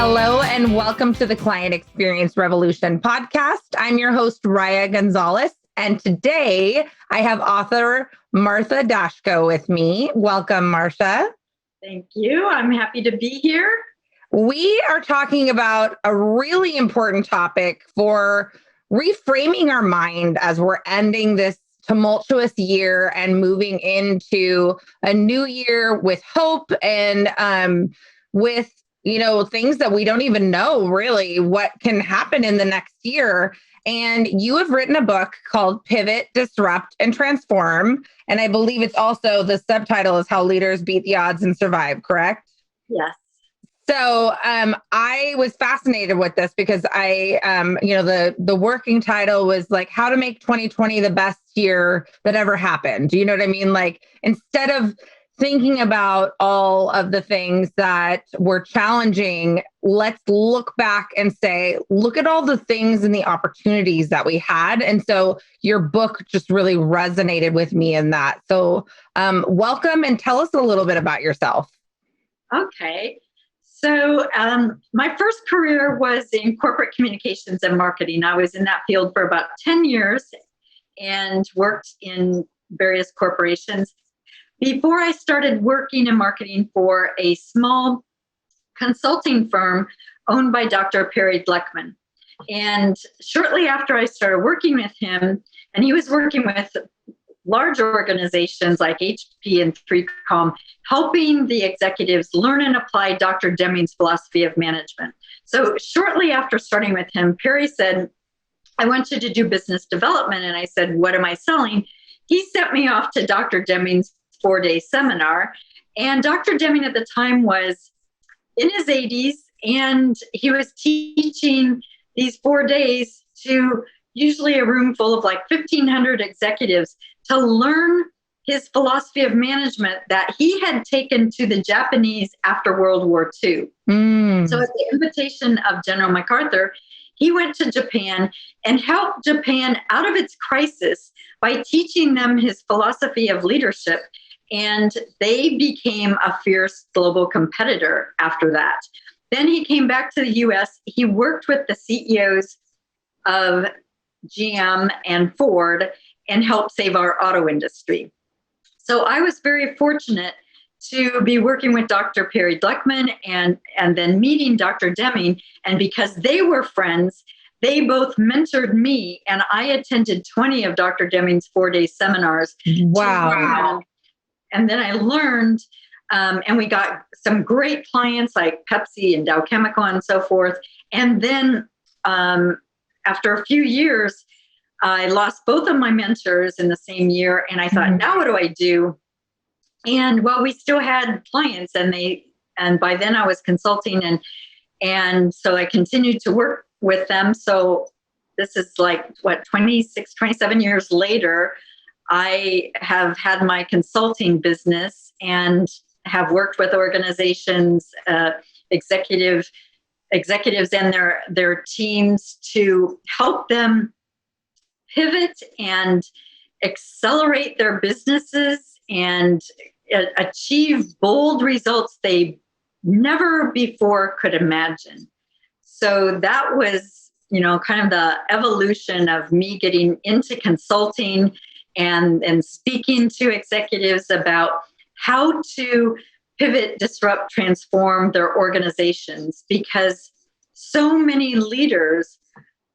Hello and welcome to the Client Experience Revolution podcast. I'm your host, Raya Gonzalez, and today I have author Marcia Daszko with me. Welcome, Marcia. Thank you. I'm happy to be here. We are talking about a really important topic for reframing our mind as we're ending this tumultuous year and moving into a new year with hope and with things that we don't even know really what can happen in the next year. And you have written a book called Pivot, Disrupt, and Transform. And I believe it's also, the subtitle is How Leaders Beat the Odds and Survive, correct? Yes. So I was fascinated with this because the working title was like how to make 2020 the best year that ever happened. Do you know what I mean? Like instead of thinking about all of the things that were challenging, let's look back and say, look at all the things and the opportunities that we had. And so your book just really resonated with me in that. So welcome and tell us a little bit about yourself. Okay. So my first career was in corporate communications and marketing. I was in that field for about 10 years and worked in various corporations before I started working in marketing for a small consulting firm owned by Dr. Perry Gleckman. And shortly after I started working with him, and he was working with large organizations like HP and 3Com, helping the executives learn and apply Dr. Deming's philosophy of management. So shortly after starting with him, Perry said, I want you to do business development. And I said, what am I selling? He sent me off to Dr. Deming's 4-day seminar. And Dr. Deming at the time was in his 80s, and he was teaching these 4 days to usually a room full of like 1,500 executives to learn his philosophy of management that he had taken to the Japanese after World War II. So at the invitation of General MacArthur, he went to Japan and helped Japan out of its crisis by teaching them his philosophy of leadership. And they became a fierce global competitor after that. Then he came back to the US. He worked with the CEOs of GM and Ford and helped save our auto industry. So I was very fortunate to be working with Dr. Perry Gleckman and then meeting Dr. Deming. And because they were friends, they both mentored me, and I attended 20 of Dr. Deming's 4-day seminars. Wow. And then I learned, and we got some great clients like Pepsi and Dow Chemical and so forth. And then after a few years, I lost both of my mentors in the same year. And I thought, now what do I do? And well, we still had clients, and by then I was consulting, and so I continued to work with them. So this is like 26, 27 years later, I have had my consulting business and have worked with organizations, executives and their teams to help them pivot and accelerate their businesses and achieve bold results they never before could imagine. So that was, kind of the evolution of me getting into consulting and speaking to executives about how to pivot, disrupt, transform their organizations, because so many leaders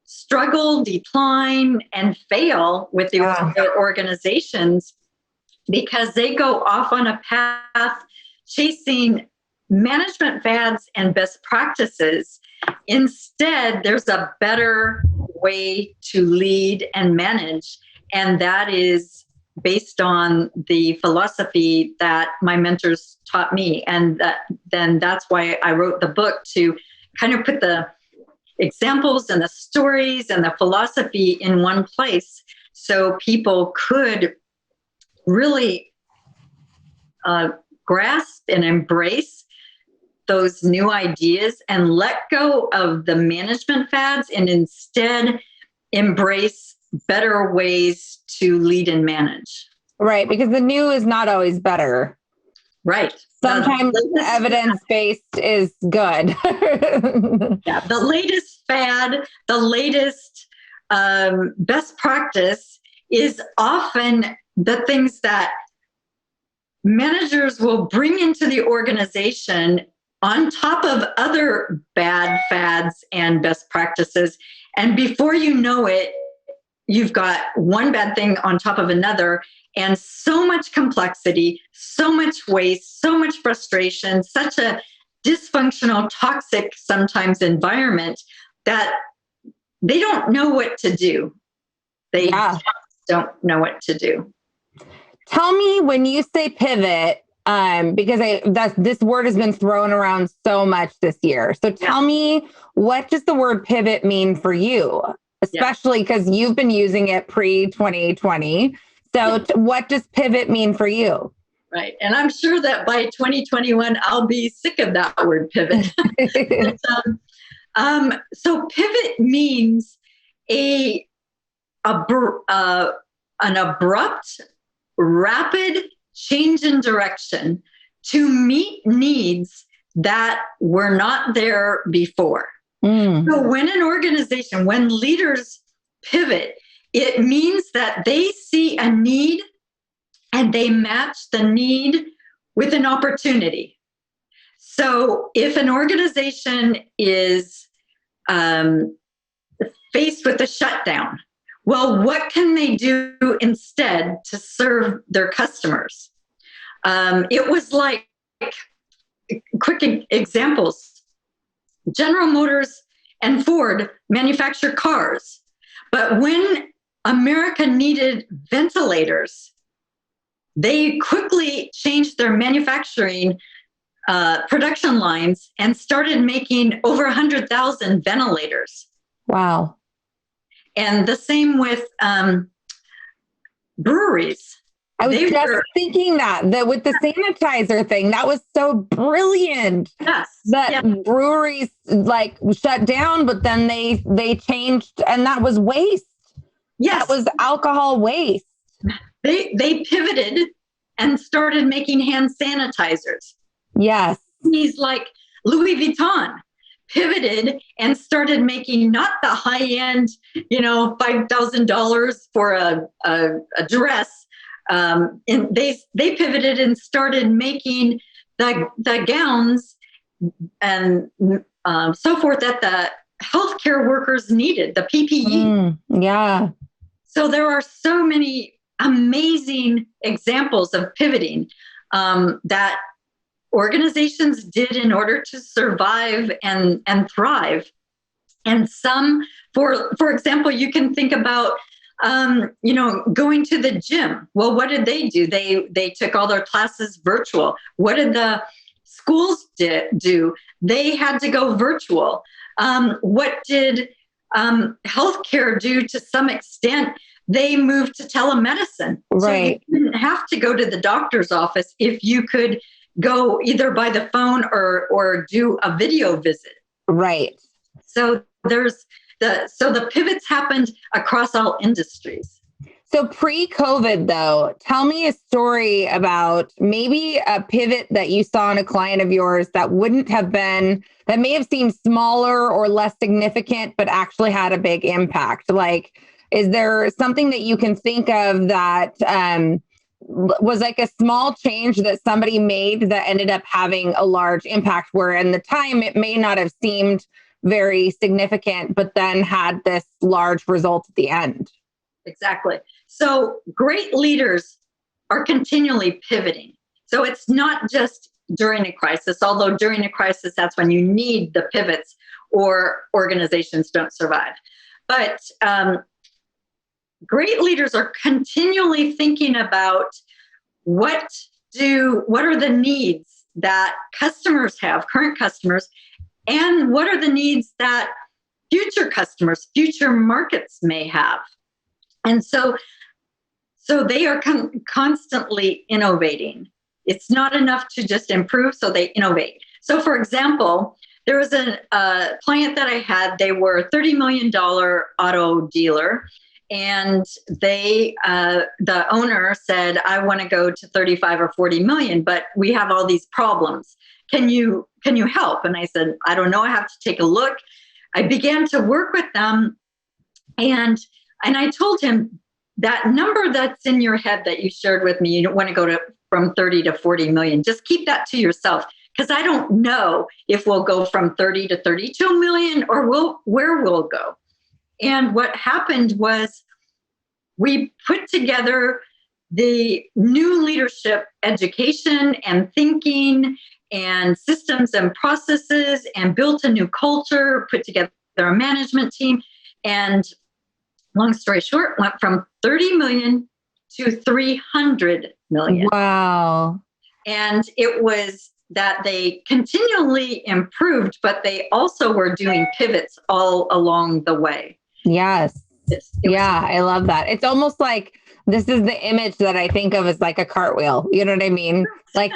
struggle, decline, and fail with their organizations because they go off on a path chasing management fads and best practices. Instead, there's a better way to lead and manage. And that is based on the philosophy that my mentors taught me. And that's why I wrote the book, to kind of put the examples and the stories and the philosophy in one place so people could really grasp and embrace those new ideas and let go of the management fads and instead embrace better ways to lead and manage. Right, because the new is not always better. Right. Sometimes evidence-based is good. Yeah, the latest fad, the latest best practice is often the things that managers will bring into the organization on top of other bad fads and best practices. And before you know it, you've got one bad thing on top of another, and so much complexity, so much waste, so much frustration, such a dysfunctional, toxic, sometimes environment that they don't know what to do. They don't know what to do. Tell me, when you say pivot, because this word has been thrown around so much this year. So tell me, what does the word pivot mean for you? Especially because you've been using it pre-2020. So what does pivot mean for you? Right. And I'm sure that by 2021, I'll be sick of that word pivot. So pivot means an abrupt, rapid change in direction to meet needs that were not there before. So when an organization, when leaders pivot, it means that they see a need and they match the need with an opportunity. So if an organization is faced with a shutdown, well, what can they do instead to serve their customers? It was like, quick examples. General Motors and Ford manufacture cars, but when America needed ventilators, they quickly changed their manufacturing production lines and started making over 100,000 ventilators. Wow. And the same with breweries. I was thinking that with the sanitizer thing, that was so brilliant. Yes. That breweries shut down, but then they changed, and that was waste. Yes. That was alcohol waste. They pivoted and started making hand sanitizers. Yes. Companies like Louis Vuitton pivoted and started making not the high-end, $5,000 for a dress. And they pivoted and started making the gowns and so forth that the healthcare workers needed, the PPE. Yeah. So there are so many amazing examples of pivoting that organizations did in order to survive and thrive. And some, for example, you can think about going to the gym. Well, what did they do? They took all their classes virtual. What did the schools do? They had to go virtual. What did healthcare do to some extent? They moved to telemedicine. Right. So you didn't have to go to the doctor's office if you could go either by the phone or do a video visit. Right. So the pivots happened across all industries. So pre-COVID, though, tell me a story about maybe a pivot that you saw in a client of yours that that may have seemed smaller or less significant, but actually had a big impact. Is there something that you can think of that was like a small change that somebody made that ended up having a large impact, where in the time it may not have seemed very significant, but then had this large result at the end? Exactly. So great leaders are continually pivoting. So it's not just during a crisis, although during a crisis, that's when you need the pivots or organizations don't survive. But great leaders are continually thinking about what are the needs that customers have, current customers, and what are the needs that future customers, future markets may have. And so they are constantly innovating. It's not enough to just improve, so they innovate. So for example, there was a client that I had. They were a $30 million auto dealer, and the owner said, I want to go to 35 or 40 million, but we have all these problems. Can you help? And I said, I don't know. I have to take a look. I began to work with them, and I told him, that number that's in your head that you shared with me, you don't want to go from 30 to 40 million. Just keep that to yourself, because I don't know if we'll go from 30 to 32 million or where we'll go. And what happened was we put together the new leadership education and thinking and systems and processes, and built a new culture, put together a management team. And long story short, went from 30 million to 300 million. Wow. And it was that they continually improved, but they also were doing pivots all along the way. Yes. I love that. It's almost like this is the image that I think of as like a cartwheel. You know what I mean? Like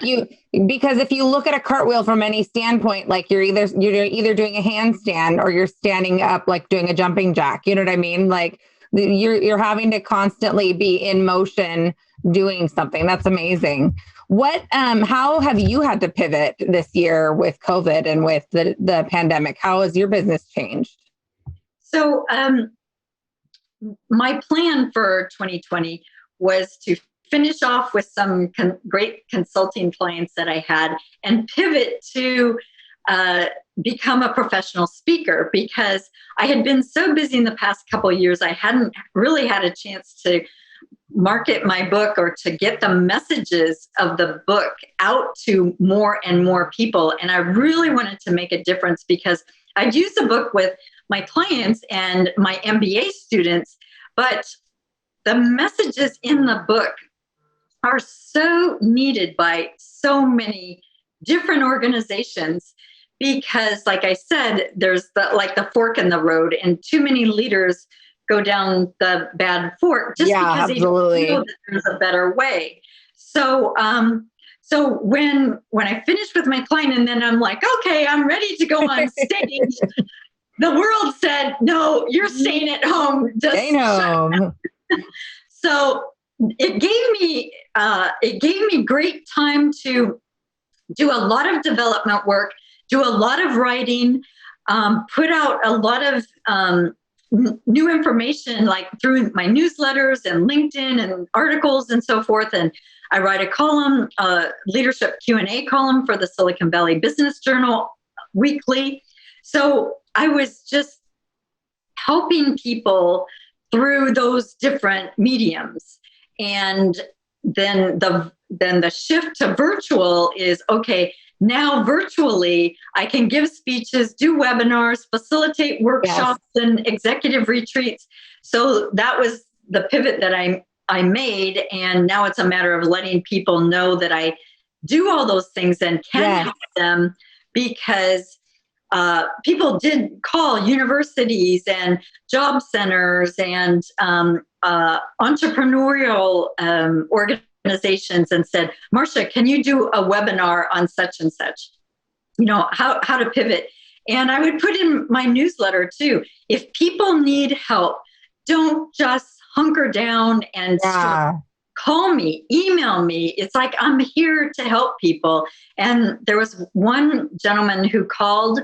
because if you look at a cartwheel from any standpoint, like you're either doing a handstand or you're standing up, like doing a jumping jack. You know what I mean? Like you're having to constantly be in motion doing something. That's amazing. How have you had to pivot this year with COVID and with the pandemic? How has your business changed? So, my plan for 2020 was to finish off with some great consulting clients that I had, and pivot to become a professional speaker, because I had been so busy in the past couple of years. I hadn't really had a chance to market my book or to get the messages of the book out to more and more people. And I really wanted to make a difference, because I'd use the book with my clients and my MBA students, but the messages in the book are so needed by so many different organizations, because like I said, there's the fork in the road, and too many leaders go down the bad fork just because absolutely. They don't know that there's a better way. So when I finished with my client, and then I'm like, okay, I'm ready to go on stage, the world said, no, you're staying at home. Just stay home. So it gave me great time to do a lot of development work, do a lot of writing, put out a lot of new information, like through my newsletters and LinkedIn and articles and so forth. And I write a column, leadership Q&A column for the Silicon Valley Business Journal weekly. So I was just helping people through those different mediums. And then the shift to virtual is, okay, now virtually I can give speeches, do webinars, facilitate workshops and executive retreats. So that was the pivot that I made. And now it's a matter of letting people know that I do all those things and can help them, because people did call universities and job centers and entrepreneurial organizations and said, Marcia, can you do a webinar on such and such? You know, how to pivot. And I would put in my newsletter too, if people need help, don't just hunker down and call me, email me. It's like, I'm here to help people. And there was one gentleman who called,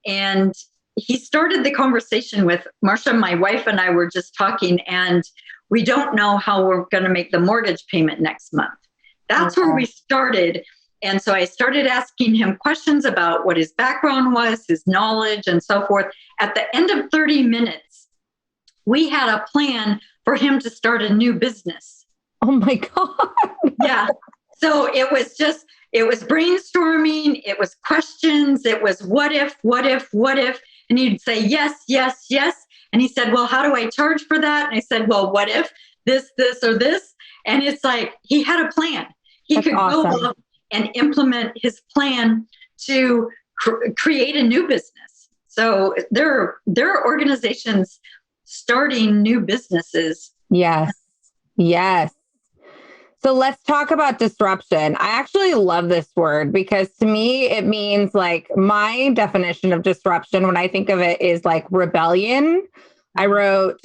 and he started the conversation with, Marcia, my wife and I were just talking, and we don't know how we're going to make the mortgage payment next month. That's where we started. And so I started asking him questions about what his background was, his knowledge, and so forth. At the end of 30 minutes, we had a plan for him to start a new business. Oh my God. Yeah. So it was brainstorming. It was questions. It was what if. And he'd say, yes. And he said, well, how do I charge for that? And I said, well, what if this, or this? And it's like, he had a plan. He could go up and implement his plan to create a new business. So there are organizations starting new businesses. Yes. So let's talk about disruption. I actually love this word, because to me, it means, like, my definition of disruption when I think of it is like rebellion, I wrote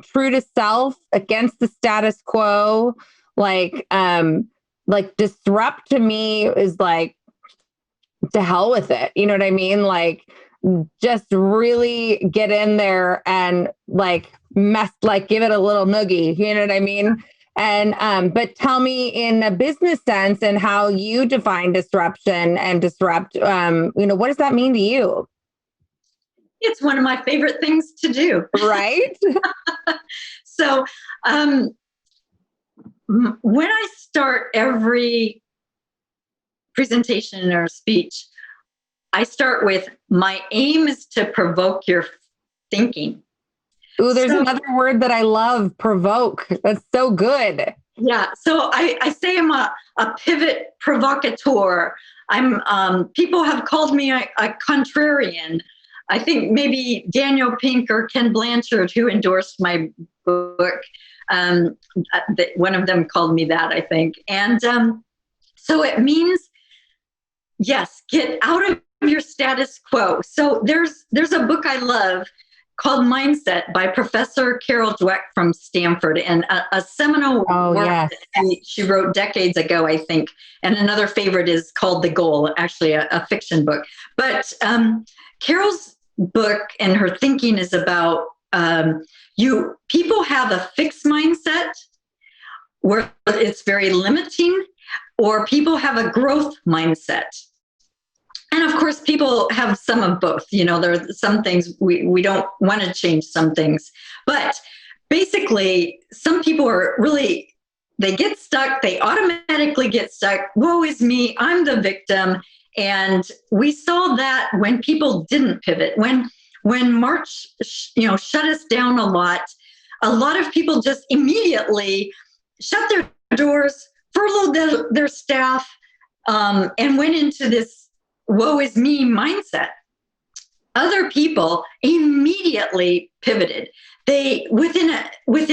true to self, against the status quo. Like disrupt to me is like, to hell with it. You know what I mean? Like, just really get in there and like give it a little noogie. You know what I mean? And but tell me in a business sense and how you define disruption and disrupt. What does that mean to you? It's one of my favorite things to do. Right. So when I start every presentation or speech, I start with, my aim is to provoke your thinking. Ooh, there's another word that I love, provoke. That's so good. Yeah. So I say I'm a pivot provocateur. People have called me a contrarian. I think maybe Daniel Pink or Ken Blanchard, who endorsed my book, one of them called me that, I think. And so it means, yes, get out of your status quo. So there's a book I love called Mindset by Professor Carol Dweck from Stanford, and a seminal work yes. that she wrote decades ago, I think. And another favorite is called The Goal, actually a fiction book. But Carol's book and her thinking is about people have a fixed mindset where it's very limiting, or people have a growth mindset. And of course, people have some of both. There are some things we don't want to change some things. But basically, some people are really, they get stuck. They automatically get stuck. Woe is me. I'm the victim. And we saw that when people didn't pivot. When March, shut us down a lot of people just immediately shut their doors, furloughed their staff, and went into this woe is me mindset. Other people immediately pivoted. They within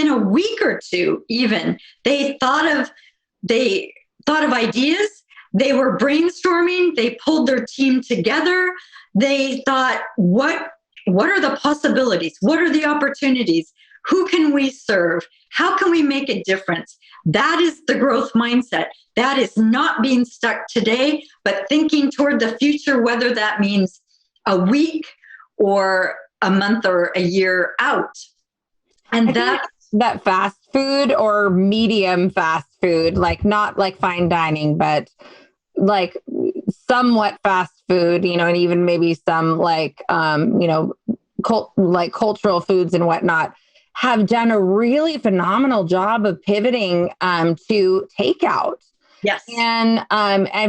a week or two, even they thought of ideas. They were brainstorming. They pulled their team together. They thought, what are the possibilities? What are the opportunities? Who can we serve? How can we make a difference? That is the growth mindset. That is not being stuck today, but thinking toward the future, whether that means a week or a month or a year out. And that fast food or medium fast food, like not like fine dining, but like somewhat fast food, and even maybe some like, cultural foods and whatnot, have done a really phenomenal job of pivoting to takeout. Yes. And I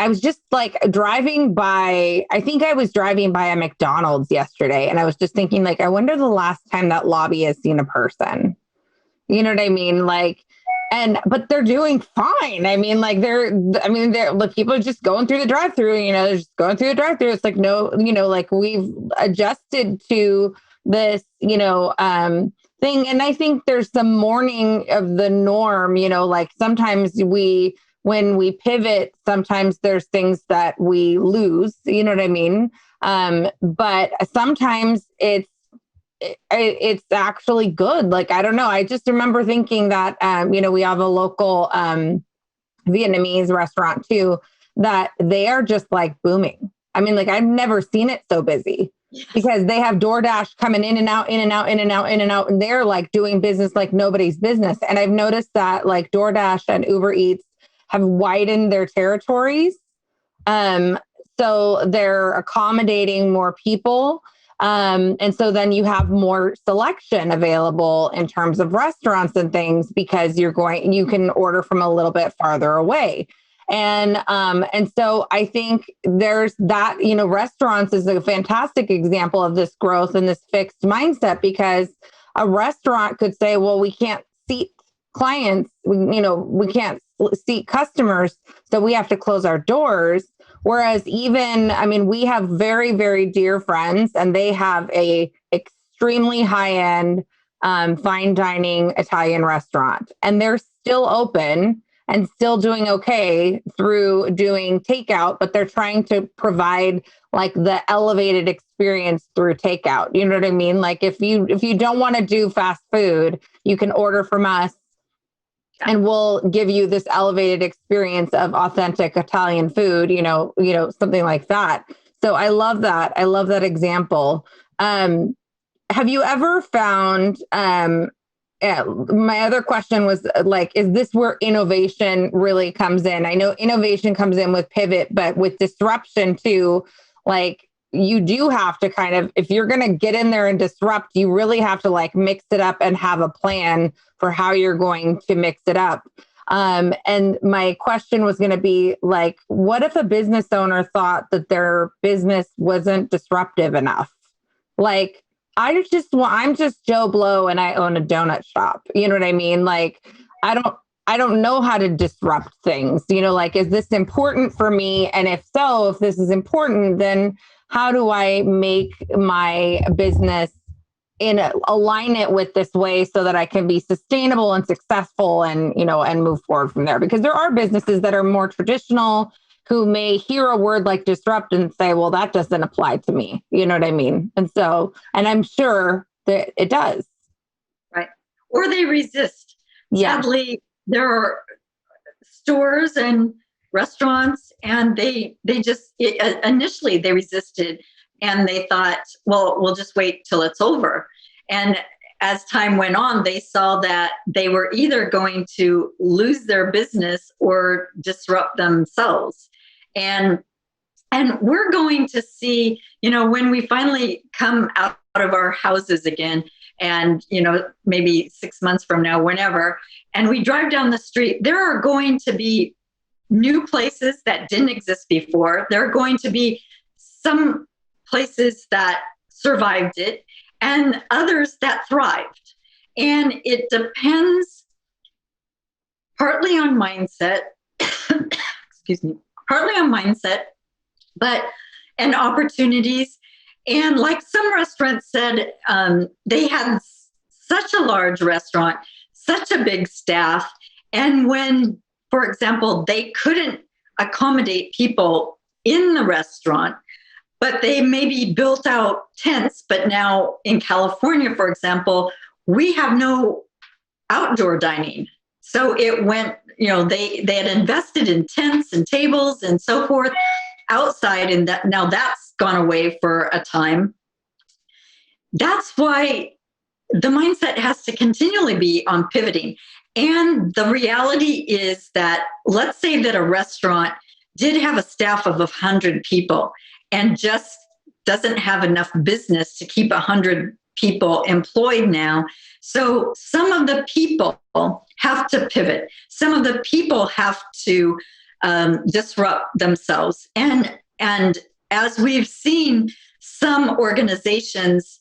was just like driving by a McDonald's yesterday, and I was just thinking, like, I wonder the last time that lobby has seen a person. You know what I mean? Like, but they're doing fine. I mean, like they're like, people are just going through the drive-through, they're just going through the drive-through. It's like, no, like we've adjusted to this, thing. And I think there's some mourning of the norm, like sometimes when we pivot, sometimes there's things that we lose, you know what I mean? But sometimes it's actually good. Like, I don't know. I just remember thinking that, we have a local Vietnamese restaurant too, that they are just like booming. I mean, like, I've never seen it so busy. Yes. Because they have DoorDash coming in and out, and they're like doing business like nobody's business. And I've noticed that like DoorDash and Uber Eats have widened their territories. So they're accommodating more people. And so then you have more selection available in terms of restaurants and things, because you can order from a little bit farther away. And so I think there's that, restaurants is a fantastic example of this growth and this fixed mindset, because a restaurant could say, well, we can't seat clients, we can't seat customers, so we have to close our doors. Whereas we have very, very dear friends, and they have a extremely high-end fine dining Italian restaurant, and they're still open. and still doing okay through doing takeout, but they're trying to provide like the elevated experience through takeout. You know what I mean? Like if you don't want to do fast food, you can order from us and we'll give you this elevated experience of authentic Italian food, something like that. So I love that. I love that example. Have you ever found, my other question was like, is this where innovation really comes in? I know innovation comes in with pivot, but with disruption too, like you do have to kind of, if you're going to get in there and disrupt, you really have to like mix it up and have a plan for how you're going to mix it up. And my question was going to be like, what if a business owner thought that their business wasn't disruptive enough? Like, I'm just Joe Blow and I own a donut shop. You know what I mean? Like, I don't know how to disrupt things, like, is this important for me? And if so, if this is important, then how do I make my business align it with this way so that I can be sustainable and successful and, and move forward from there? Because there are businesses that are more traditional who may hear a word like disrupt and say, well, that doesn't apply to me. You know what I mean? And I'm sure that it does. Right. Or they resist. Yeah. Sadly, there are stores and restaurants and they just initially they resisted and they thought, well, we'll just wait till it's over. And as time went on, they saw that they were either going to lose their business or disrupt themselves. And we're going to see, when we finally come out of our houses again, and, maybe 6 months from now, whenever, and we drive down the street, there are going to be new places that didn't exist before. There are going to be some places that survived it and others that thrived. And it depends partly on mindset, excuse me, partly on mindset, and opportunities. And like some restaurants said, they had such a large restaurant, such a big staff. And when, for example, they couldn't accommodate people in the restaurant, but they maybe built out tents. But now in California, for example, we have no outdoor dining. So it went, they had invested in tents and tables and so forth outside, and that now that's gone away for a time. That's why the mindset has to continually be on pivoting. And the reality is that, let's say that a restaurant did have a staff of 100 people and just doesn't have enough business to keep 100 people employed now. So some of the people have to pivot. Some of the people have to disrupt themselves. And as we've seen, some organizations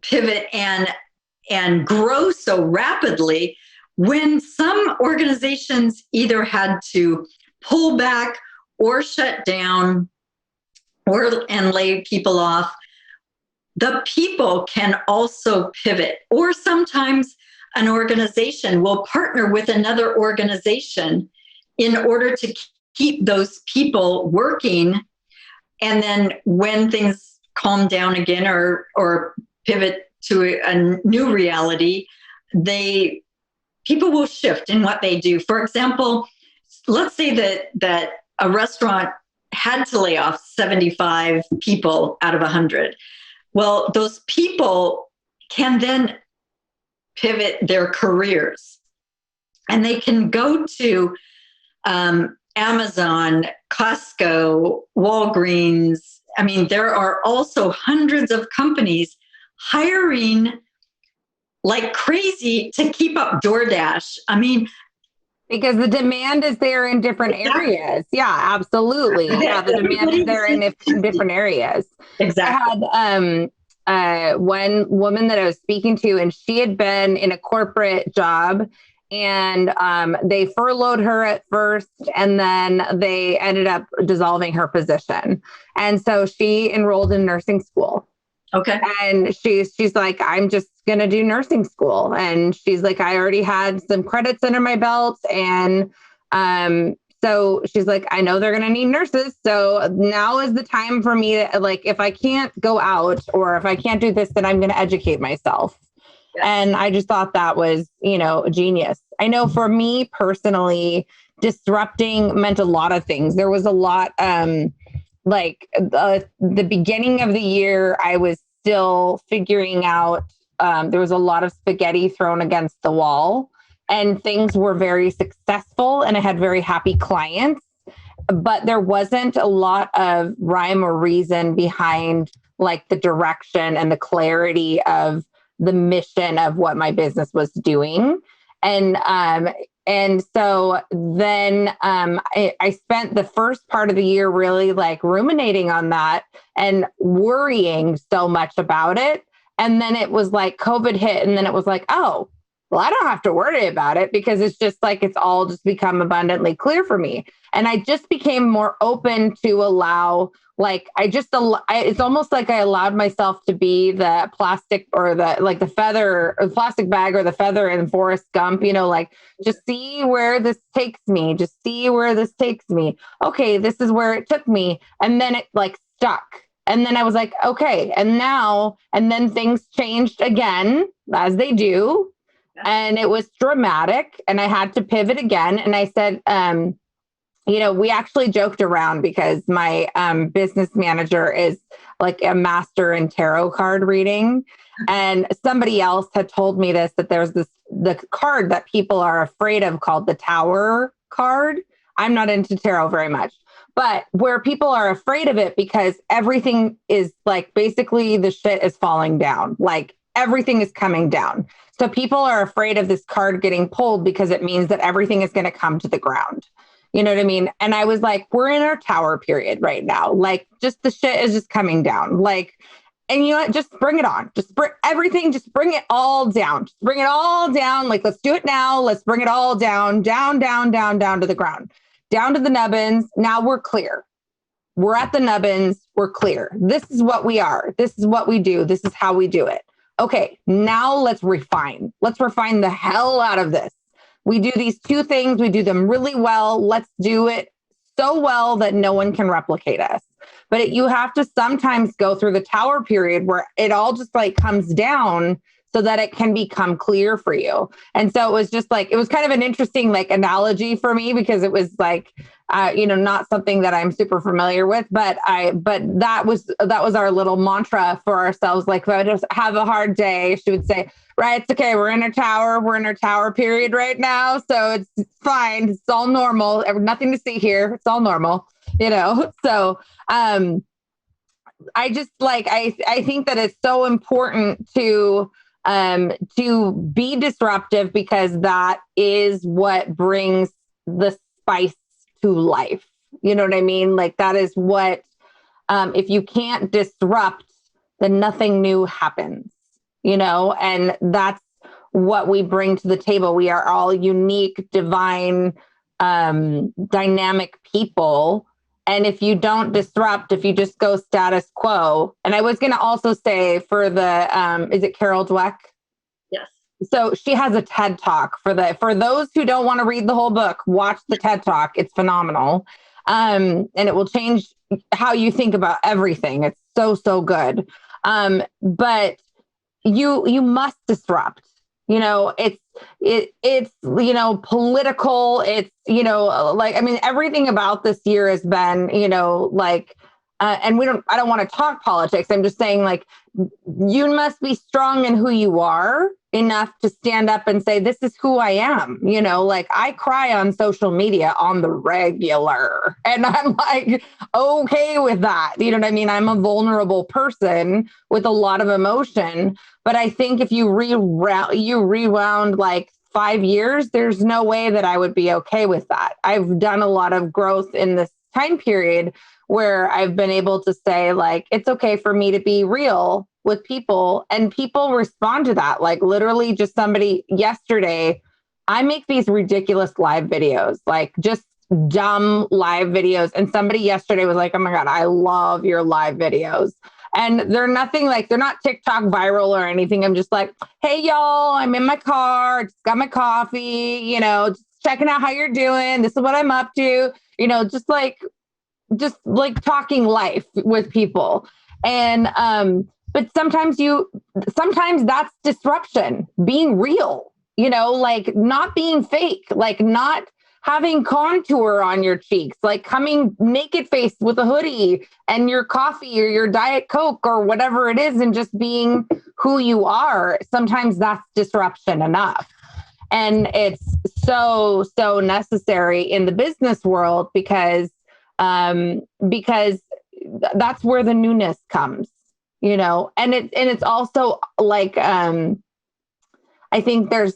pivot and grow so rapidly, when some organizations either had to pull back or shut down and lay people off, the people can also pivot. Or sometimes an organization will partner with another organization in order to keep those people working. And then when things calm down again or pivot to a new reality, people will shift in what they do. For example, let's say that a restaurant had to lay off 75 people out of 100. Well, those people can then pivot their careers and they can go to Amazon, Costco, Walgreens. I mean, there are also hundreds of companies hiring like crazy to keep up DoorDash. I mean, because the demand is there in different areas. Yeah, absolutely. Yeah, the demand is there in different areas. Exactly. I had one woman that I was speaking to, and she had been in a corporate job, and they furloughed her at first, and then they ended up dissolving her position. And so she enrolled in nursing school. Okay. And she's like, I'm just going to do nursing school. And she's like, I already had some credits under my belt. And so she's like, I know they're going to need nurses. So now is the time for me to, like, if I can't go out or if I can't do this, then I'm going to educate myself. Yes. And I just thought that was, genius. I know for me personally, disrupting meant a lot of things. There was a lot, the beginning of the year, I was still figuring out, there was a lot of spaghetti thrown against the wall. And things were very successful and I had very happy clients, but there wasn't a lot of rhyme or reason behind like the direction and the clarity of the mission of what my business was doing. And so then I spent the first part of the year really like ruminating on that and worrying so much about it. And then it was like COVID hit and then it was like, oh, well, I don't have to worry about it because it's just like, it's all just become abundantly clear for me. And I just became more open to allow, like, it's almost like I allowed myself to be the plastic or the feather, or the plastic bag or the feather in Forrest Gump, like just see where this takes me, just see where this takes me. Okay, this is where it took me. And then it like stuck. And then I was like, okay, and then things changed again, as they do. And it was dramatic and I had to pivot again. And I said, we actually joked around because my business manager is like a master in tarot card reading. And somebody else had told me that there's the card that people are afraid of called the Tower card. I'm not into tarot very much, but where people are afraid of it because everything is like, basically the shit is falling down. Like everything is coming down. So people are afraid of this card getting pulled because it means that everything is going to come to the ground. You know what I mean? And I was like, we're in our tower period right now. Like just the shit is just coming down. Like, and you know what? Just bring it on. Just bring everything. Just bring it all down. Just bring it all down. Like, let's do it now. Let's bring it all down to the ground, down to the nubbins. Now we're clear. We're at the nubbins. We're clear. This is what we are. This is what we do. This is how we do it. Okay, now let's refine. Let's refine the hell out of this. We do these two things. We do them really well. Let's do it so well that no one can replicate us. But you have to sometimes go through the tower period where it all just like comes down so that it can become clear for you. And so it was just like, it was kind of an interesting like analogy for me because it was like, not something that I'm super familiar with, but that was our little mantra for ourselves. Like, if I just have a hard day, she would say, right, it's okay. We're in our tower period right now. So it's fine. It's all normal. Nothing to see here. It's all normal, So, I just like, I think that it's so important to be disruptive because that is what brings the spice to life. You know what I mean? Like that is what, if you can't disrupt, then nothing new happens, and that's what we bring to the table. We are all unique, divine, dynamic people. And if you don't disrupt, if you just go status quo, and I was going to also say for the, is it Carol Dweck? Yes. So she has a TED Talk for those who don't want to read the whole book, watch the TED Talk. It's phenomenal. And it will change how you think about everything. It's so good. But you must disrupt, it's political. It's, everything about this year has been, and I don't want to talk politics. I'm just saying like, you must be strong in who you are enough to stand up and say, this is who I am. I cry on social media on the regular and I'm like, okay with that. You know what I mean? I'm a vulnerable person with a lot of emotion, but I think if you rewound like 5 years, there's no way that I would be okay with that. I've done a lot of growth in this time period where I've been able to say like, it's okay for me to be real with people and people respond to that. Like literally just somebody yesterday, I make these ridiculous live videos, like just dumb live videos. And somebody yesterday was like, oh my God, I love your live videos. And they're nothing like, they're not TikTok viral or anything. I'm just like, hey, y'all, I'm in my car, just got my coffee, just checking out how you're doing. This is what I'm up to, just like talking life with people. And, but sometimes that's disruption, being real, like not being fake, like not having contour on your cheeks, like coming naked faced with a hoodie and your coffee or your Diet Coke or whatever it is, and just being who you are. Sometimes that's disruption enough. And it's so, so necessary in the business world because that's where the newness comes, and it's also like, I think there's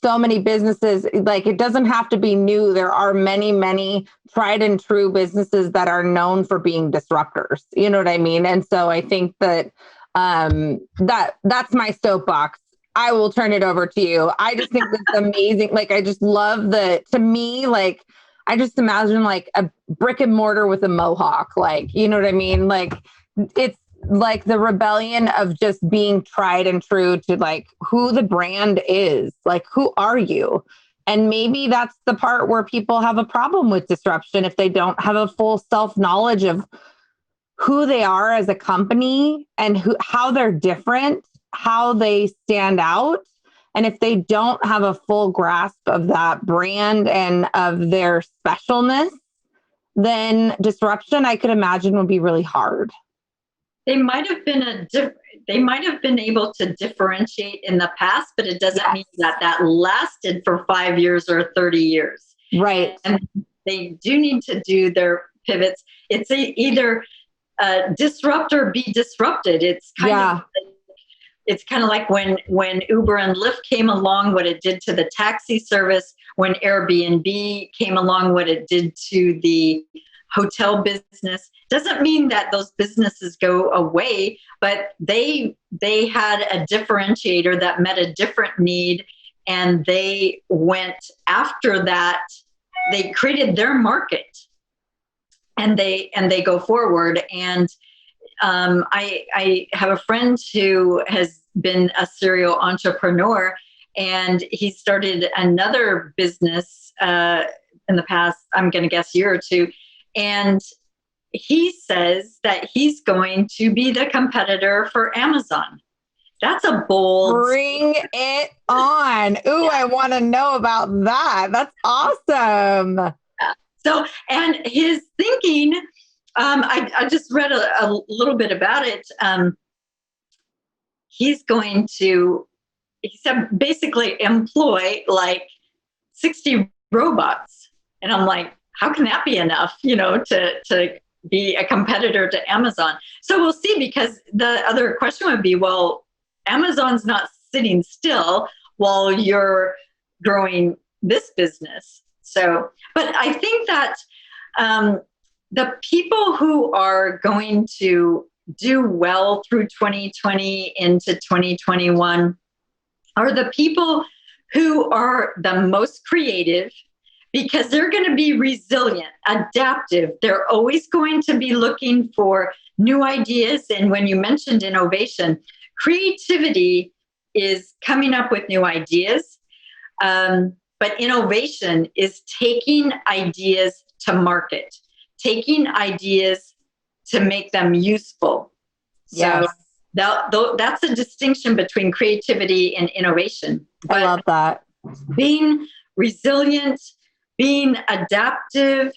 so many businesses, like it doesn't have to be new. There are many, many tried and true businesses that are known for being disruptors. You know what I mean? And so I think that that's my soapbox. I will turn it over to you. I just think it's amazing. Like, I just love to me, like, I just imagine like a brick and mortar with a mohawk, like, you know what I mean? Like, it's like the rebellion of just being tried and true to like who the brand is, like, who are you? And maybe that's the part where people have a problem with disruption, if they don't have a full self-knowledge of who they are as a company and how they're different, how they stand out. And if they don't have a full grasp of that brand and of their specialness, then disruption, I could imagine, would be really hard. They might have been able to differentiate in the past, but it doesn't mean that lasted for 5 years or 30 years. Right. And they do need to do their pivots. It's either disrupt or be disrupted. It's kind of like when Uber and Lyft came along, what it did to the taxi service, when Airbnb came along, what it did to the hotel business. Doesn't mean that those businesses go away, but they had a differentiator that met a different need, and they went after that. They created their market, and they go forward. And I have a friend who has been a serial entrepreneur, and he started another business in the past, I'm going to guess, year or two. And he says that he's going to be the competitor for Amazon. That's a bold. Bring it on. Ooh, I want to know about that. That's awesome. So, and his thinking, I just read a little bit about it. He said, basically employ like 60 robots. And I'm like, how can that be enough, to be a competitor to Amazon? So we'll see, because the other question would be, well, Amazon's not sitting still while you're growing this business. So, but I think that the people who are going to do well through 2020 into 2021 are the people who are the most creative, because they're going to be resilient, adaptive. They're always going to be looking for new ideas. And when you mentioned innovation, creativity is coming up with new ideas. But innovation is taking ideas to market, taking ideas to make them useful. Yes. So that's a distinction between creativity and innovation. But I love that. Being resilient, being adaptive,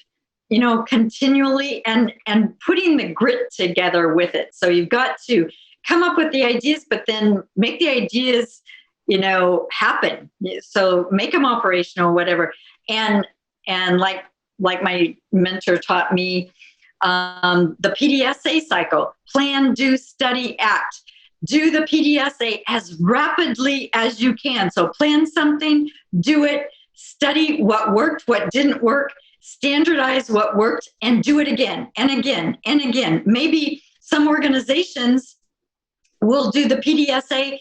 continually, and putting the grit together with it. So you've got to come up with the ideas, but then make the ideas, happen. So make them operational, whatever. And like my mentor taught me, the PDSA cycle: plan, do, study, act. Do the PDSA as rapidly as you can. So plan something, do it, study what worked, what didn't work, standardize what worked, and do it again and again and again. Maybe some organizations will do the PDSA.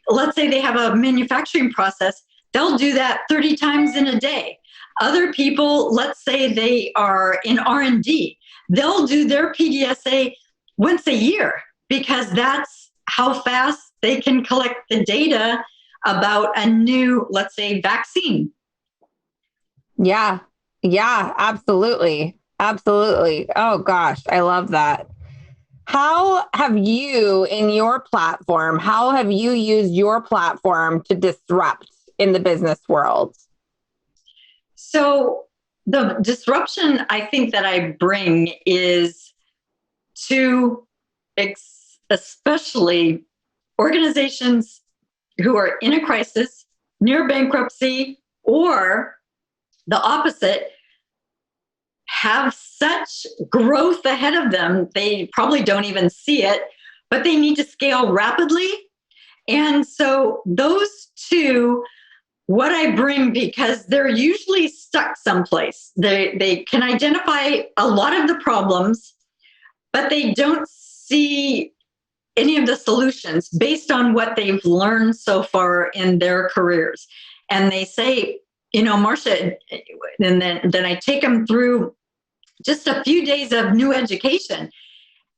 Let's say they have a manufacturing process. They'll do that 30 times in a day. Other people, let's say they are in R&D. They'll do their PDSA once a year. because that's how fast they can collect the data about a new, let's say, vaccine. Yeah. Yeah, absolutely. Absolutely. Oh gosh, I love that. How have you in your platform, how have you used your platform to disrupt in the business world? So the disruption I think that I bring is to especially organizations who are in a crisis, near bankruptcy, or the opposite, have such growth ahead of them, they probably don't even see it, but they need to scale rapidly. And so those two, what I bring, because they're usually stuck someplace. They can identify a lot of the problems, but they don't see any of the solutions based on what they've learned so far in their careers. And they say, Marcia, and then I take them through just a few days of new education.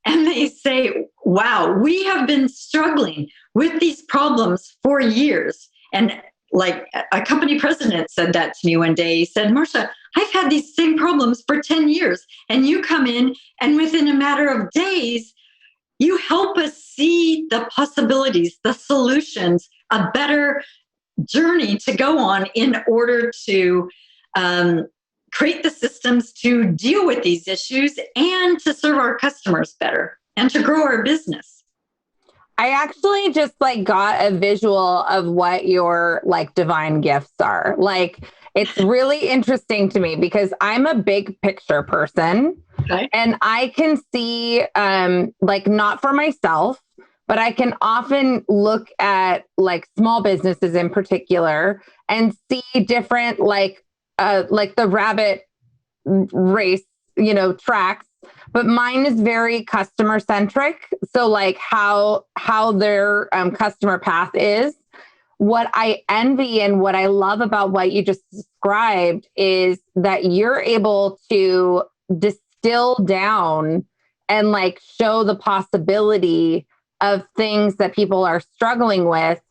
And they say, wow, we have been struggling with these problems for years. And like a company president said that to me one day. He said, Marcia, I've had these same problems for 10 years. And you come in and within a matter of days, you help us see the possibilities, the solutions, a better journey to go on in order to create the systems to deal with these issues and to serve our customers better and to grow our business. I actually just got a visual of what your divine gifts are. It's really interesting to me because I'm a big picture person. Okay. And I can see, not for myself, but I can often look at small businesses in particular and see different, the rabbit race, tracks, but mine is very customer centric. So how their customer path is. What I envy and what I love about what you just described is that you're able to distill down and show the possibility of things that people are struggling with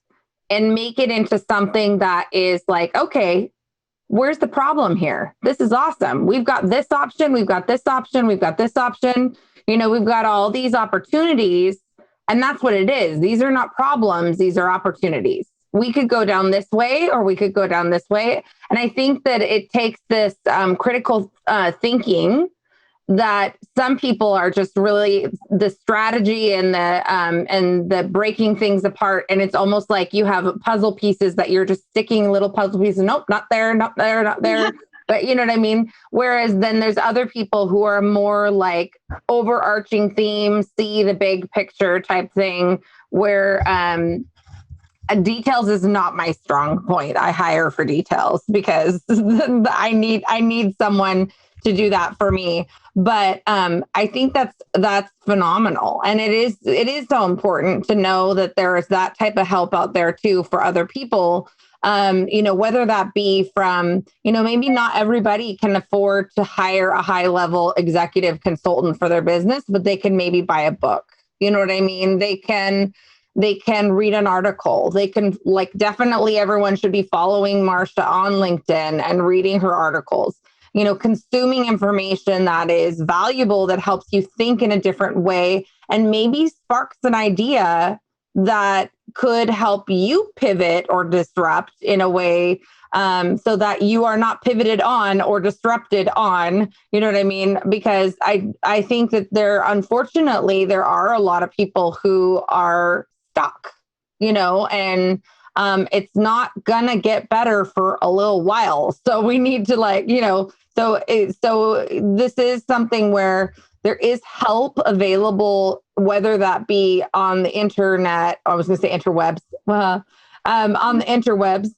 and make it into something that is okay, where's the problem here? This is awesome. We've got this option. We've got this option. We've got this option. We've got all these opportunities. And that's what it is. These are not problems. These are opportunities. We could go down this way or we could go down this way. And I think that it takes this critical thinking that some people are just really the strategy and the breaking things apart. And it's almost like you have puzzle pieces that you're just sticking little puzzle pieces. Nope, not there, not there, not there. But you know what I mean? Whereas then there's other people who are more overarching themes, see the big picture type thing where details is not my strong point. I hire for details because I need someone to do that for me. But I think that's phenomenal. And it is so important to know that there is that type of help out there too for other people. Whether that be from, maybe not everybody can afford to hire a high level executive consultant for their business, but they can maybe buy a book. You know what I mean? They can read an article. They can definitely everyone should be following Marcia on LinkedIn and reading her articles, consuming information that is valuable, that helps you think in a different way and maybe sparks an idea that could help you pivot or disrupt in a way so that you are not pivoted on or disrupted on, you know what I mean? Because I think that unfortunately, there are a lot of people who are stuck, and it's not gonna get better for a little while. So we need to so this is something where there is help available, whether that be on the internet, I was going to say interwebs, on the interwebs,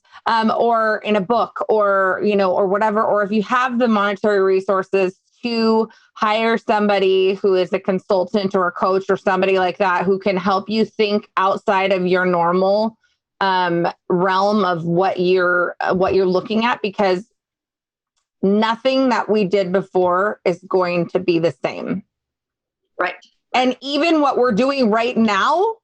or in a book or, or whatever, or if you have the monetary resources to hire somebody who is a consultant or a coach or somebody like that, who can help you think outside of your normal realm of what you're looking at, because nothing that we did before is going to be the same. Right. And even what we're doing right now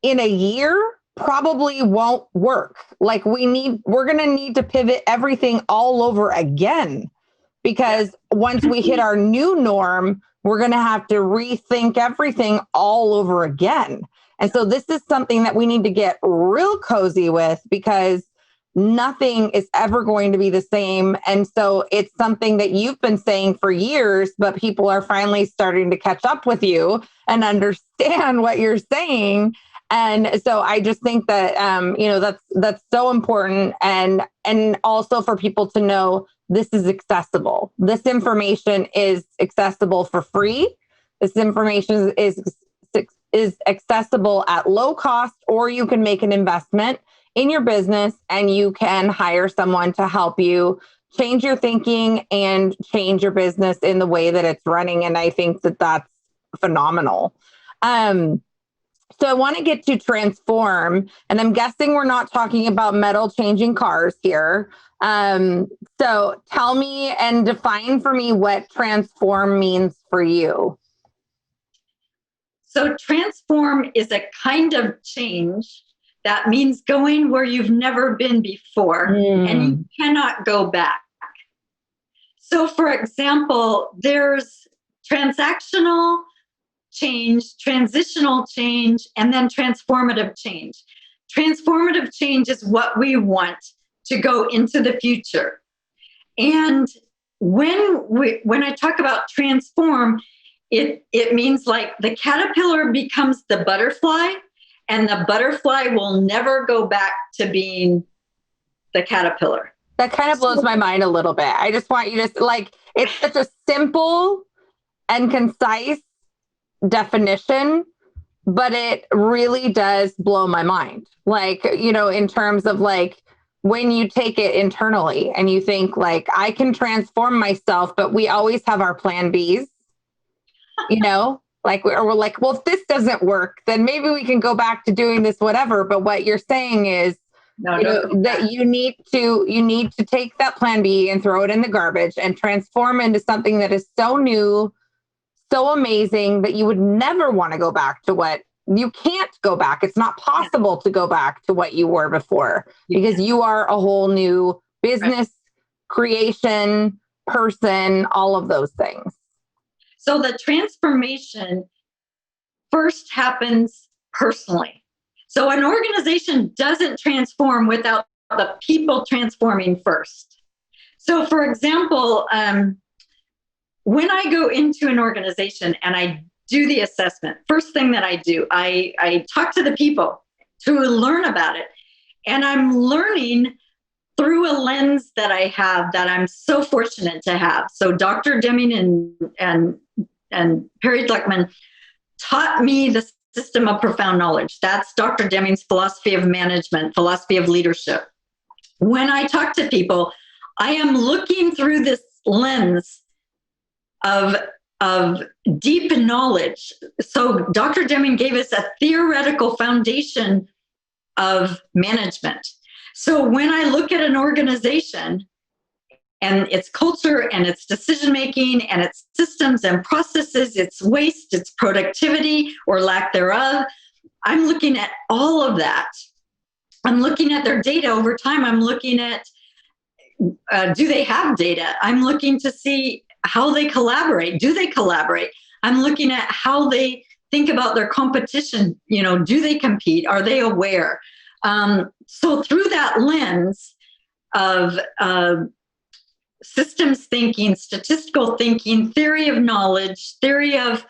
in a year probably won't work. Like we're going to need to pivot everything all over again, because once we hit our new norm, we're going to have to rethink everything all over again. And so this is something that we need to get real cozy with, because nothing is ever going to be the same. And so it's something that you've been saying for years, but people are finally starting to catch up with you and understand what you're saying. And so I just think that, that's so important. And also for people to know this is accessible. This information is accessible for free. This information is accessible at low cost, or you can make an investment in your business and you can hire someone to help you change your thinking and change your business in the way that it's running. And I think that that's phenomenal. So I want to get to transform, and I'm guessing we're not talking about metal changing cars here. So tell me and define for me what transform means for you. So transform is a kind of change that means going where you've never been before, and you cannot go back. So for example, there's transactional change, transitional change, and then transformative change. Transformative change is what we want to go into the future. And when I talk about transform, it means like the caterpillar becomes the butterfly, and the butterfly will never go back to being the caterpillar. That kind of blows my mind a little bit. I just want you to, like, it's such a simple and concise definition, but it really does blow my mind. Like, in terms of like, when you take it internally and you think like, I can transform myself, but we always have our plan Bs, like, we're like, well, if this doesn't work, then maybe we can go back to doing this, whatever. But what you're saying is that you need to take that plan B and throw it in the garbage and transform into something that is so new, so amazing that you would never want to go back to what you can't go back. It's not possible to go back to what you were before, because you are a whole new business creation person, all of those things. So the transformation first happens personally. So an organization doesn't transform without the people transforming first. So for example, when I go into an organization and I do the assessment, first thing that I do, I talk to the people to learn about it. And I'm learning through a lens that I have that I'm so fortunate to have. So Dr. Deming and Perry Gluckman taught me the system of profound knowledge. That's Dr. Deming's philosophy of management, philosophy of leadership. When I talk to people, I am looking through this lens of deep knowledge. So Dr. Deming gave us a theoretical foundation of management. So when I look at an organization and its culture and its decision-making and its systems and processes, its waste, its productivity or lack thereof, I'm looking at all of that. I'm looking at their data over time. I'm looking at, do they have data? I'm looking to see how they collaborate. Do they collaborate? I'm looking at how they think about their competition. Do they compete? Are they aware? So through that lens of systems thinking, statistical thinking, theory of knowledge, theory of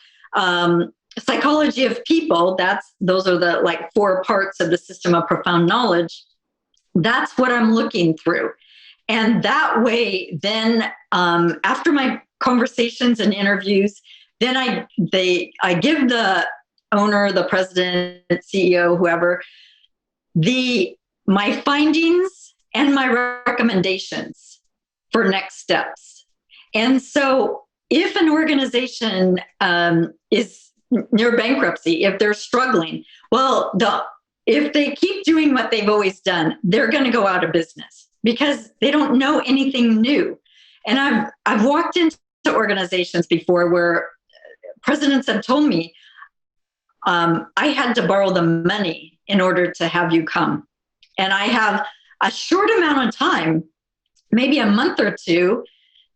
psychology of people, those are the like 4 parts of the system of profound knowledge. That's what I'm looking through. And that way, then after my conversations and interviews, then I give the owner, the president, CEO, whoever, my findings and my recommendations for next steps. And so if an organization is near bankruptcy, if they're struggling, well, if they keep doing what they've always done, they're going to go out of business because they don't know anything new. And I've walked into organizations before where presidents have told me, I had to borrow the money in order to have you come. And I have a short amount of time, maybe a month or two,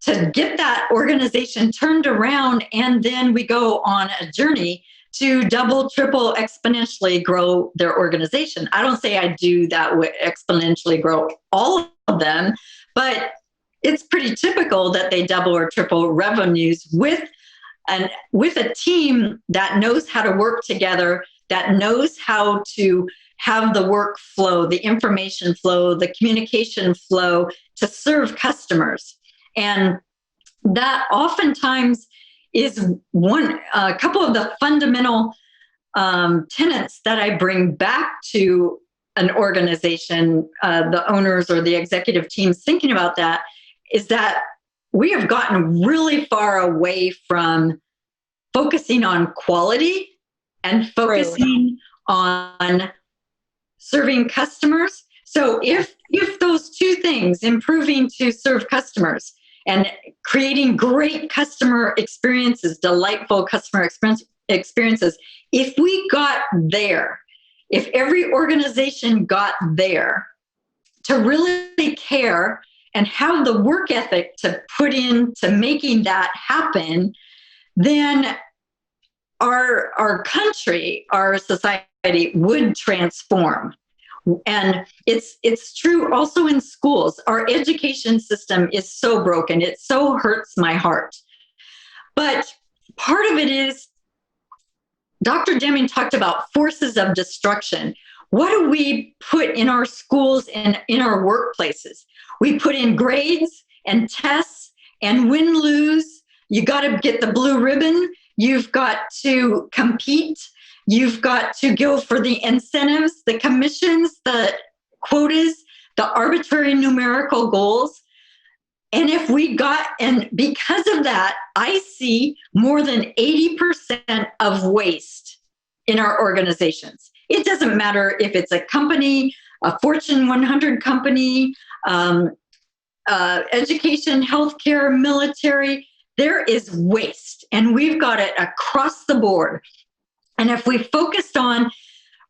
to get that organization turned around. And then we go on a journey to double, triple, exponentially grow their organization. I don't say I do that exponentially grow all of them, but it's pretty typical that they double or triple revenues with a team that knows how to work together, that knows how to have the work flow, the information flow, the communication flow to serve customers. And that oftentimes is a couple of the fundamental tenets that I bring back to an organization, the owners or the executive teams thinking about that, is that we have gotten really far away from focusing on quality and focusing on serving customers. So if those two things, improving to serve customers and creating great customer experiences, delightful customer experiences, if we got there, if every organization got there to really care and have the work ethic to put into making that happen, then our country, our society would transform. And it's true also in schools. Our education system is so broken. It so hurts my heart. But part of it is, Dr. Deming talked about forces of destruction. What do we put in our schools and in our workplaces? We put in grades and tests and win-lose. You got to get the blue ribbon. You've got to compete. You've got to go for the incentives, the commissions, the quotas, the arbitrary numerical goals. And because of that, I see more than 80% of waste in our organizations. It doesn't matter if it's a company, a Fortune 100 company, education, healthcare, military, there is waste, and we've got it across the board. And if we focused on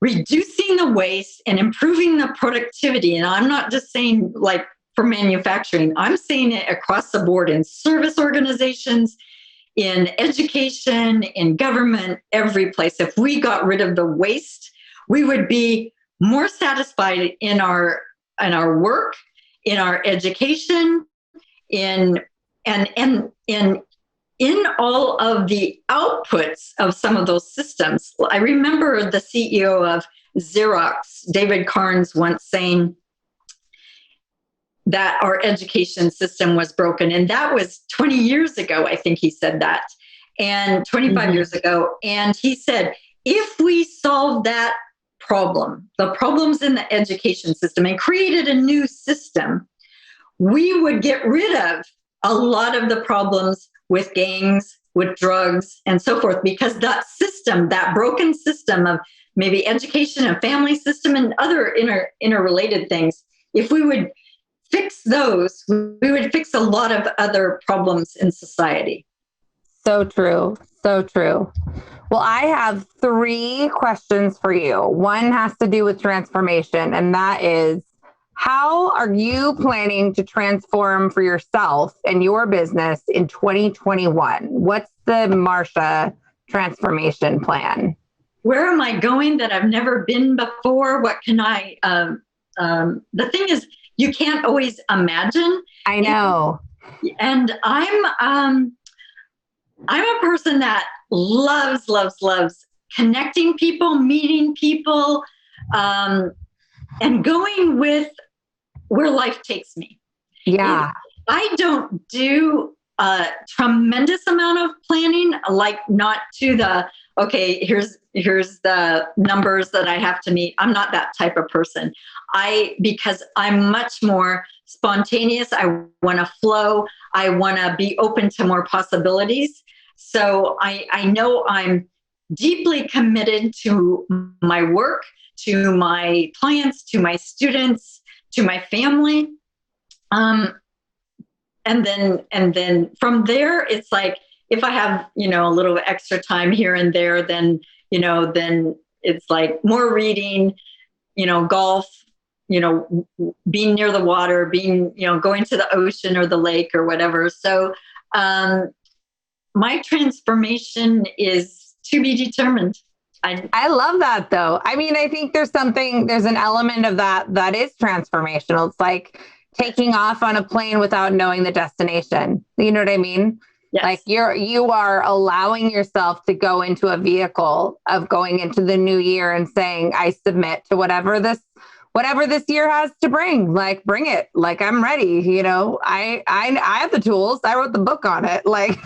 reducing the waste and improving the productivity, and I'm not just saying like for manufacturing, I'm saying it across the board in service organizations, in education, in government, every place. If we got rid of the waste, we would be more satisfied in our work, in our education, in all of the outputs of some of those systems. I remember the CEO of Xerox, David Carnes, once saying that our education system was broken. And that was 20 years ago, I think he said that, and 25 years ago. And he said, if we solve that problem, the problems in the education system, and created a new system, we would get rid of a lot of the problems with gangs, with drugs, and so forth, because that system, that broken system of maybe education and family system and other interrelated things, if we would fix those, we would fix a lot of other problems in society. So true. So true. Well, I have 3 questions for you. One has to do with transformation, and that is, how are you planning to transform for yourself and your business in 2021? What's the Marcia transformation plan? Where am I going that I've never been before? What can I, the thing is, you can't always imagine. I know. And I'm a person that loves connecting people, meeting people, and going with where life takes me. Yeah. I don't do a tremendous amount of planning, like not to the, okay, here's the numbers that I have to meet. I'm not that type of person. Because I'm much more spontaneous. I want to flow. I want to be open to more possibilities. So I know I'm deeply committed to my work, to my clients, to my students, to my family. And then from there, it's like, if I have, a little extra time here and there, then it's like more reading, golf, being near the water, going to the ocean or the lake or whatever. So my transformation is to be determined. I love that though. I mean, I think there's an element of that is transformational. It's like taking off on a plane without knowing the destination. You know what I mean? Yes. Like you are allowing yourself to go into a vehicle of going into the new year and saying, I submit to whatever this year has to bring. Like, bring it. Like, I'm ready. I have the tools. I wrote the book on it. Like,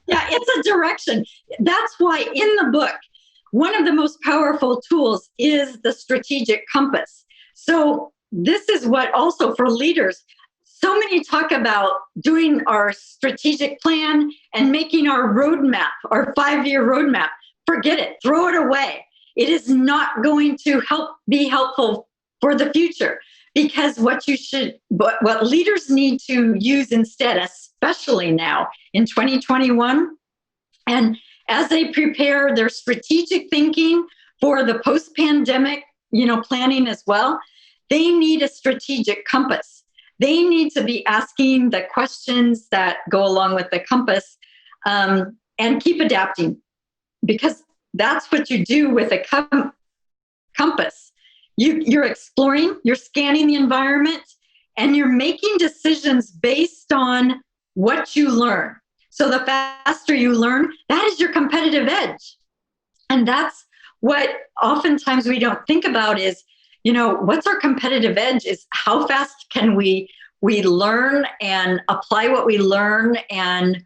yeah, it's a direction. That's why in the book, one of the most powerful tools is the strategic compass. So this is what also for leaders, so many talk about doing our strategic plan and making our roadmap, our 5-year roadmap. Forget it, throw it away. It is not going to be helpful for the future, because what leaders need to use instead, especially now in 2021, and as they prepare their strategic thinking for the post-pandemic, planning as well, they need a strategic compass. They need to be asking the questions that go along with the compass, and keep adapting, because that's what you do with a compass. You're exploring, you're scanning the environment, and you're making decisions based on what you learn. So the faster you learn, that is your competitive edge. And that's what oftentimes we don't think about is, what's our competitive edge is how fast can we learn and apply what we learn and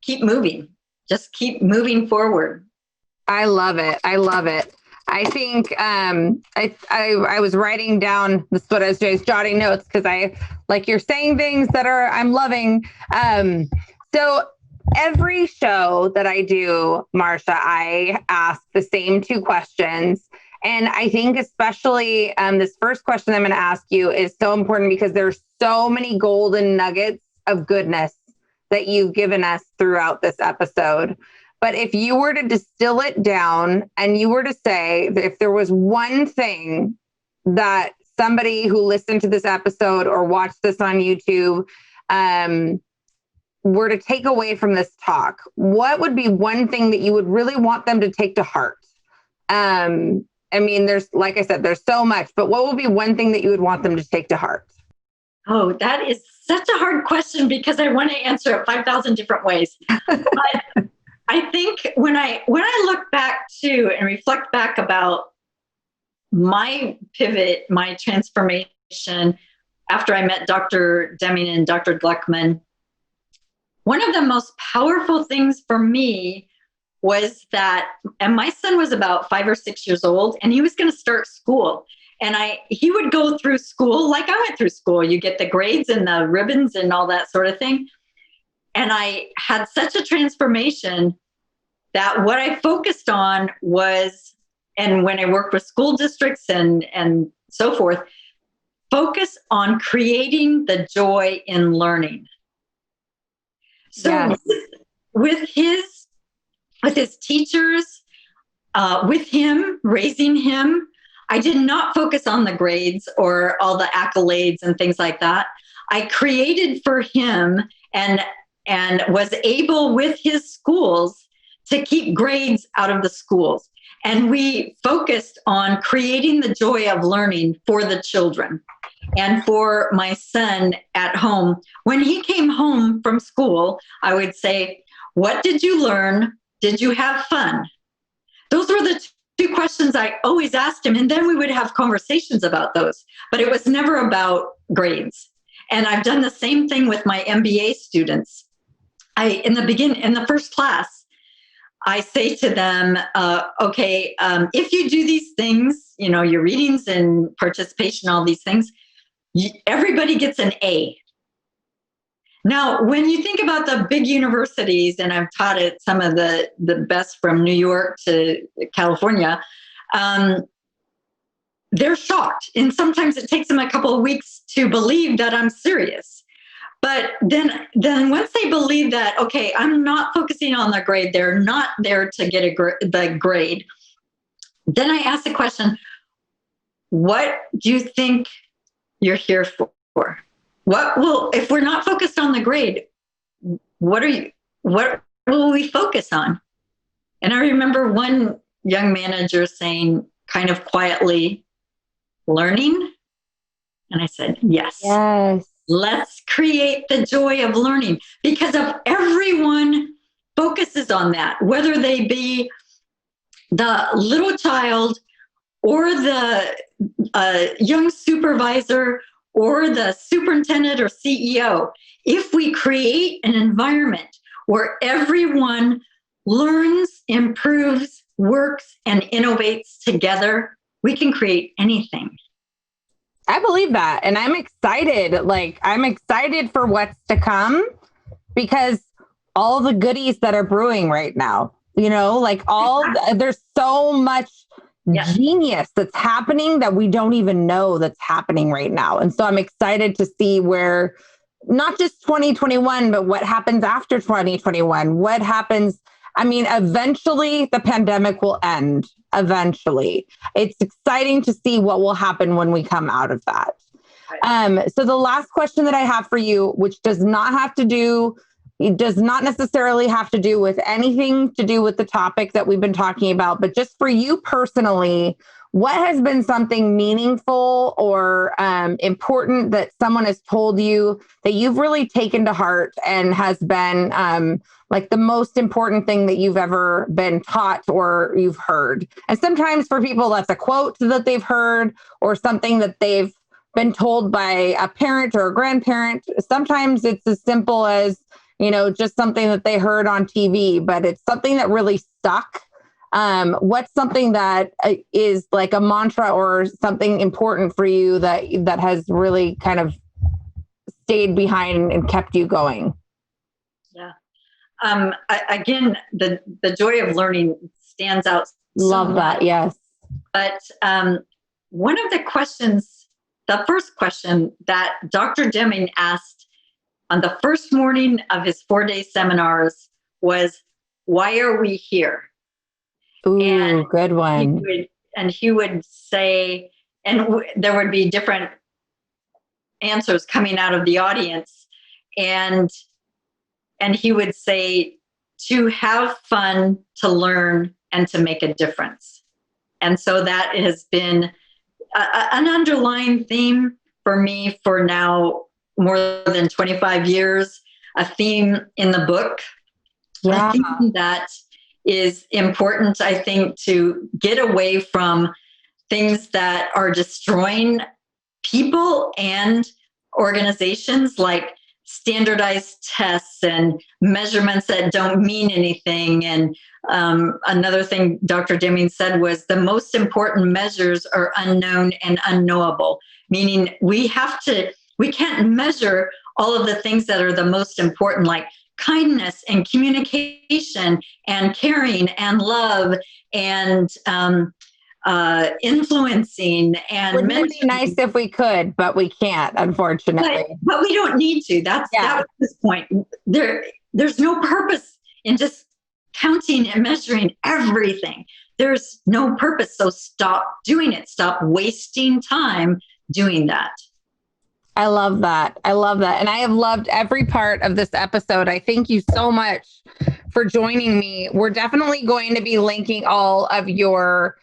keep moving. Just keep moving forward. I love it. I think I was writing down this, but I was jotting notes because you're saying things that I'm loving. So every show that I do, Marcia, I ask the same 2 questions. And I think especially this first question I'm going to ask you is so important because there's so many golden nuggets of goodness that you've given us throughout this episode. But if you were to distill it down and you were to say that if there was one thing that somebody who listened to this episode or watched this on YouTube were to take away from this talk, what would be one thing that you would really want them to take to heart? I mean, there's, like I said, there's so much, but what would be one thing that you would want them to take to heart? Oh, that is such a hard question because I want to answer it 5,000 different ways. But I think when I look back to and reflect back about my pivot, my transformation after I met Dr. Deming and Dr. Gluckman, one of the most powerful things for me was that, and my son was about 5 or 6 years old, and he was going to start school. And he would go through school like I went through school. You get the grades and the ribbons and all that sort of thing. And I had such a transformation that what I focused on was, and when I worked with school districts and so forth, focus on creating the joy in learning. So yes. with his teachers, with him, raising him, I did not focus on the grades or all the accolades and things like that. I created for him and was able with his schools to keep grades out of the schools. And we focused on creating the joy of learning for the children. And for my son at home, when he came home from school, I would say, what did you learn? Did you have fun? Those were the 2 questions I always asked him. And then we would have conversations about those, but it was never about grades. And I've done the same thing with my MBA students. In the first class, I say to them, if you do these things, your readings and participation, all these things, everybody gets an A. Now, when you think about the big universities, and I've taught at some of the best from New York to California, they're shocked. And sometimes it takes them a couple of weeks to believe that I'm serious. But then once they believe that, okay, I'm not focusing on the grade, they're not there to get the grade. Then I ask the question, what do you think you're here for? If we're not focused on the grade, what will we focus on? And I remember one young manager saying kind of quietly, learning. And I said, yes. Let's create the joy of learning, because if everyone focuses on that, whether they be the little child or the young supervisor or the superintendent or CEO, if we create an environment where everyone learns, improves, works, and innovates together, we can create anything. I believe that. And I'm excited. I'm excited for what's to come, because all the goodies that are brewing right now, there's so much genius that's happening that we don't even know that's happening right now. And so I'm excited to see where not just 2021, but what happens after 2021, what happens. I mean, eventually the pandemic will end. Eventually. It's exciting to see what will happen when we come out of that. So the last question that I have for you, which does not necessarily have to do with anything to do with the topic that we've been talking about, but just for you personally, what has been something meaningful or important that someone has told you that you've really taken to heart and has been the most important thing that you've ever been taught or you've heard? And sometimes for people, that's a quote that they've heard or something that they've been told by a parent or a grandparent. Sometimes it's as simple as, just something that they heard on TV, but it's something that really stuck. What's something that is like a mantra or something important for you that has really kind of stayed behind and kept you going? Yeah. Again, the joy of learning stands out. Love that. Yes. But one of the first question that Dr. Deming asked on the first morning of his 4-day seminars was, why are we here? Ooh, and good one. He would say, and there would be different answers coming out of the audience. And he would say, to have fun, to learn, and to make a difference. And so that has been an underlying theme for me for now more than 25 years, a theme in the book. Yeah. A theme that is important, I think, to get away from things that are destroying people and organizations, like standardized tests and measurements that don't mean anything. And another thing Dr. Deming said was the most important measures are unknown and unknowable, meaning we can't measure all of the things that are the most important, like kindness and communication and caring and love and influencing. And wouldn't it be nice if we could, but we can't, unfortunately. But we don't need to. That was his point. There's no purpose in just counting and measuring everything. There's no purpose. So stop doing it. Stop wasting time doing that. I love that. And I have loved every part of this episode. I thank you so much for joining me. We're definitely going to be linking all of your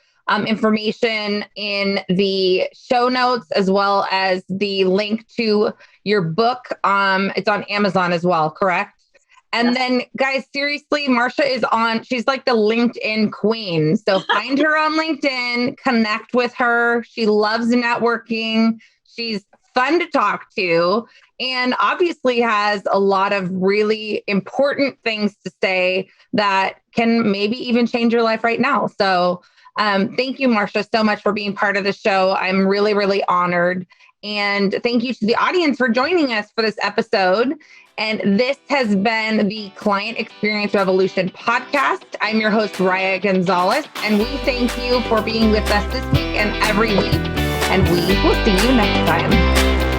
information in the show notes, as well as the link to your book. It's on Amazon as well, correct? And yes. Then, guys, seriously, Marcia she's like the LinkedIn queen. So find her on LinkedIn, connect with her. She loves networking. She's fun to talk to, and obviously has a lot of really important things to say that can maybe even change your life right now. So thank you, Marcia, so much for being part of the show. I'm really, really honored. And thank you to the audience for joining us for this episode. And this has been the Client Experience Revolution podcast. I'm your host, Raya Gonzalez, and we thank you for being with us this week and every week. And we will see you next time.